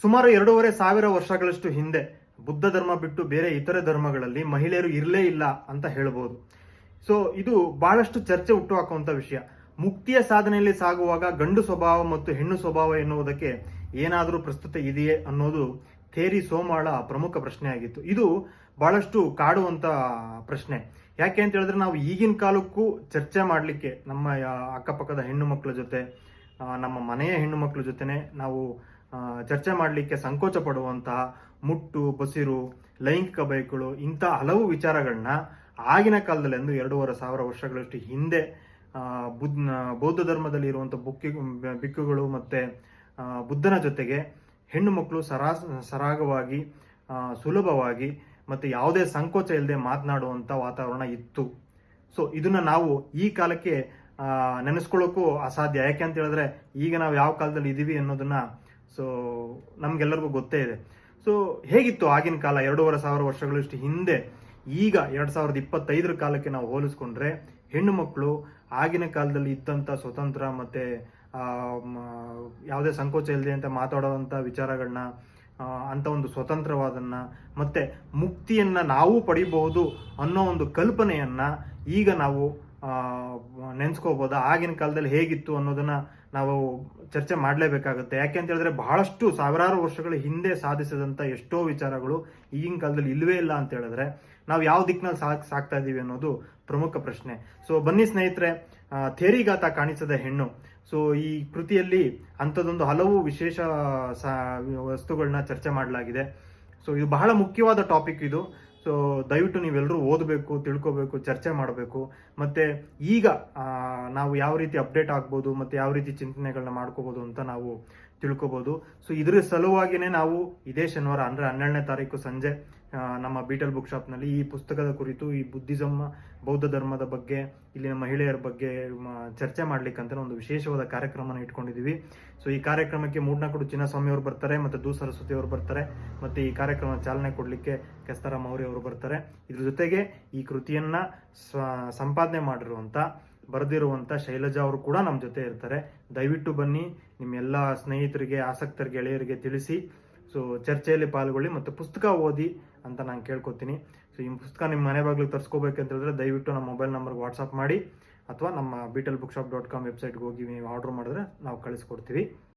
ಸುಮಾರು 2,500 ವರ್ಷಗಳಷ್ಟು ಹಿಂದೆ ಬುದ್ಧ ಧರ್ಮ ಬಿಟ್ಟು ಬೇರೆ ಇತರೆ ಧರ್ಮಗಳಲ್ಲಿ ಮಹಿಳೆಯರು ಇರಲೇ ಇಲ್ಲ ಅಂತ ಹೇಳ್ಬೋದು. ಸೊ ಇದು ಬಹಳಷ್ಟು ಚರ್ಚೆ ಹುಟ್ಟುಹಾಕುವಂತ ವಿಷಯ. ಮುಕ್ತಿಯ ಸಾಧನೆಯಲ್ಲಿ ಸಾಗುವಾಗ ಗಂಡು ಸ್ವಭಾವ ಮತ್ತು ಹೆಣ್ಣು ಸ್ವಭಾವ ಎನ್ನುವುದಕ್ಕೆ ಏನಾದರೂ ಪ್ರಸ್ತುತ ಇದೆಯೇ ಅನ್ನೋದು ಥೇರಿ ಸೋಮಾಳ ಪ್ರಮುಖ ಪ್ರಶ್ನೆ ಆಗಿತ್ತು. ಇದು ಬಹಳಷ್ಟು ಕಾಡುವಂತ ಪ್ರಶ್ನೆ. ಯಾಕೆ ಅಂತ ಹೇಳಿದ್ರೆ ನಾವು ಈಗಿನ ಕಾಲಕ್ಕೂ ಚರ್ಚೆ ಮಾಡಲಿಕ್ಕೆ ನಮ್ಮ ಅಕ್ಕಪಕ್ಕದ ಹೆಣ್ಣು ಮಕ್ಕಳ ಜೊತೆ, ನಮ್ಮ ಮನೆಯ ಹೆಣ್ಣು ಮಕ್ಕಳ ಜೊತೆನೆ ನಾವು ಚರ್ಚೆ ಮಾಡಲಿಕ್ಕೆ ಸಂಕೋಚ ಪಡುವಂತಹ ಮುಟ್ಟು, ಬಸಿರು, ಲೈಂಗಿಕ ಬಯಕೆಗಳು, ಇಂಥ ಹಲವು ವಿಚಾರಗಳನ್ನ ಆಗಿನ ಕಾಲದಲ್ಲಿ 2,500 ವರ್ಷಗಳಷ್ಟು ಹಿಂದೆ ಬೌದ್ಧ ಧರ್ಮದಲ್ಲಿ ಇರುವಂಥ ಬಿಕ್ಕುಗಳು ಮತ್ತೆ ಬುದ್ಧನ ಜೊತೆಗೆ ಹೆಣ್ಣು ಮಕ್ಕಳು ಸರಾಗವಾಗಿ, ಸುಲಭವಾಗಿ ಮತ್ತೆ ಯಾವುದೇ ಸಂಕೋಚ ಇಲ್ಲದೆ ಮಾತನಾಡುವಂಥ ವಾತಾವರಣ ಇತ್ತು. ಸೊ ಇದನ್ನ ನಾವು ಈ ಕಾಲಕ್ಕೆ ನೆನೆಸ್ಕೊಳ್ಳೋಕ್ಕೂ ಅಸಾಧ್ಯ. ಯಾಕೆ ಅಂತ ಹೇಳಿದ್ರೆ ಈಗ ನಾವು ಯಾವ ಕಾಲದಲ್ಲಿ ಇದೀವಿ ಅನ್ನೋದನ್ನ ಸೊ ನಮ್ಗೆಲ್ಲರಿಗೂ ಗೊತ್ತೇ ಇದೆ. ಸೊ ಹೇಗಿತ್ತು ಆಗಿನ ಕಾಲ 2,500 ವರ್ಷಗಳಷ್ಟು ಹಿಂದೆ? ಈಗ 2025 ಕಾಲಕ್ಕೆ ನಾವು ಹೋಲಿಸ್ಕೊಂಡ್ರೆ ಹೆಣ್ಣು ಮಕ್ಕಳು ಆಗಿನ ಕಾಲದಲ್ಲಿ ಇದ್ದಂಥ ಸ್ವತಂತ್ರ ಮತ್ತೆ ಯಾವುದೇ ಸಂಕೋಚ ಇಲ್ಲದೆ ಅಂತ ಮಾತಾಡುವಂಥ ವಿಚಾರಗಳನ್ನ, ಅಂತ ಒಂದು ಸ್ವತಂತ್ರವಾದನ್ನ ಮತ್ತೆ ಮುಕ್ತಿಯನ್ನ ನಾವು ಪಡಿಬಹುದು ಅನ್ನೋ ಒಂದು ಕಲ್ಪನೆಯನ್ನ ಈಗ ನಾವು ನೆನ್ಸ್ಕೋಬೋದಾ? ಆಗಿನ ಕಾಲದಲ್ಲಿ ಹೇಗಿತ್ತು ಅನ್ನೋದನ್ನ ನಾವು ಚರ್ಚೆ ಮಾಡಲೇಬೇಕಾಗುತ್ತೆ. ಯಾಕೆ ಅಂತ ಹೇಳಿದ್ರೆ ಬಹಳಷ್ಟು ಸಾವಿರಾರು ವರ್ಷಗಳ ಹಿಂದೆ ಸಾಧಿಸಿದಂಥ ಎಷ್ಟೋ ವಿಚಾರಗಳು ಈಗಿನ ಕಾಲದಲ್ಲಿ ಇಲ್ವೇ ಇಲ್ಲ ಅಂತ ಹೇಳಿದ್ರೆ ನಾವು ಯಾವ ದಿಕ್ಕಿನಲ್ಲಿ ಸಾಕ್ತಾ ಇದ್ದೀವಿ ಅನ್ನೋದು ಪ್ರಮುಖ ಪ್ರಶ್ನೆ. ಸೊ ಬನ್ನಿ ಸ್ನೇಹಿತರೆ, ಥೇರಿಗಾತ ಕಾಣಿಸದ ಹೆಣ್ಣು. ಸೊ ಈ ಕೃತಿಯಲ್ಲಿ ಅಂಥದ್ದೊಂದು ಹಲವು ವಿಶೇಷ ವಸ್ತುಗಳನ್ನ ಚರ್ಚೆ ಮಾಡಲಾಗಿದೆ. ಸೊ ಇದು ಬಹಳ ಮುಖ್ಯವಾದ ಟಾಪಿಕ್ ಇದು. ಸೊ ದಯವಿಟ್ಟು ನೀವೆಲ್ಲರೂ ಓದಬೇಕು, ತಿಳ್ಕೋಬೇಕು, ಚರ್ಚೆ ಮಾಡಬೇಕು. ಮತ್ತೆ ಈಗ ನಾವು ಯಾವ ರೀತಿ ಅಪ್ಡೇಟ್ ಆಗ್ಬೋದು ಮತ್ತೆ ಯಾವ ರೀತಿ ಚಿಂತನೆಗಳನ್ನ ಮಾಡ್ಕೋಬಹುದು ಅಂತ ನಾವು ತಿಳ್ಕೊಬೋದು. ಸೊ ಇದ್ರ ಸಲುವಾಗಿನೇ ನಾವು ಇದೇ ಶನಿವಾರ ಅಂದ್ರೆ 12ನೇ ತಾರೀಕು ಸಂಜೆ ನಮ್ಮ ಬೀಟಲ್ ಬುಕ್ ಶಾಪ್ನಲ್ಲಿ ಈ ಪುಸ್ತಕದ ಕುರಿತು, ಈ ಬುದ್ಧಿಸಮ್, ಬೌದ್ಧ ಧರ್ಮದ ಬಗ್ಗೆ, ಇಲ್ಲಿನ ಮಹಿಳೆಯರ ಬಗ್ಗೆ ಚರ್ಚೆ ಮಾಡ್ಲಿಕ್ಕಂತ ಒಂದು ವಿಶೇಷವಾದ ಕಾರ್ಯಕ್ರಮನ ಇಟ್ಕೊಂಡಿದ್ದೀವಿ. ಸೊ ಈ ಕಾರ್ಯಕ್ರಮಕ್ಕೆ ಮೂಡ್ನಾಕುಡು ಚಿನ್ನಸ್ವಾಮಿ ಅವರು ಬರ್ತಾರೆ, ಮತ್ತೆ ದೂ ಸರಸ್ವತಿ ಅವರು ಬರ್ತಾರೆ, ಮತ್ತೆ ಈ ಕಾರ್ಯಕ್ರಮ ಚಾಲನೆ ಕೊಡ್ಲಿಕ್ಕೆ ಕೆಸ್ತರ ಮೌರ್ಯ ಅವರು ಬರ್ತಾರೆ. ಇದ್ರ ಜೊತೆಗೆ ಈ ಕೃತಿಯನ್ನ ಸಂಪಾದನೆ ಮಾಡಿರುವಂತ, ಬರೆದಿರುವಂತ ಶೈಲಜಾ ಅವರು ಕೂಡ ನಮ್ಮ ಜೊತೆ ಇರ್ತಾರೆ. ದಯವಿಟ್ಟು ಬನ್ನಿ, ನಿಮ್ಮ ಎಲ್ಲ ಸ್ನೇಹಿತರಿಗೆ, ಆಸಕ್ತರಿಗೆ, ಗೆಳೆಯರಿಗೆ ತಿಳಿಸಿ. ಸೊ ಚರ್ಚೆಯಲ್ಲಿ ಪಾಲ್ಗೊಳ್ಳಿ ಮತ್ತು ಪುಸ್ತಕ ಓದಿ ಅಂತ ನಾನು ಕೇಳ್ಕೊತೀನಿ. ಸೊ ಈ ಪುಸ್ತಕ ನಿಮ್ಮ ಮನೆ ಬಾಗಿಲಿಗೆ ತರಿಸ್ಕೋಬೇಕಂತ ಹೇಳಿದ್ರೆ ದಯವಿಟ್ಟು ನಮ್ಮ ಮೊಬೈಲ್ ನಂಬರ್ಗೆ ವಾಟ್ಸಪ್ ಮಾಡಿ ಅಥವಾ ನಮ್ಮ beetlebookshop.com ವೆಬ್ಸೈಟ್ಗೆ ಹೋಗಿ ನೀವು ಆರ್ಡರ್ ಮಾಡಿದ್ರೆ ನಾವು ಕಳಿಸ್ಕೊಡ್ತೀವಿ.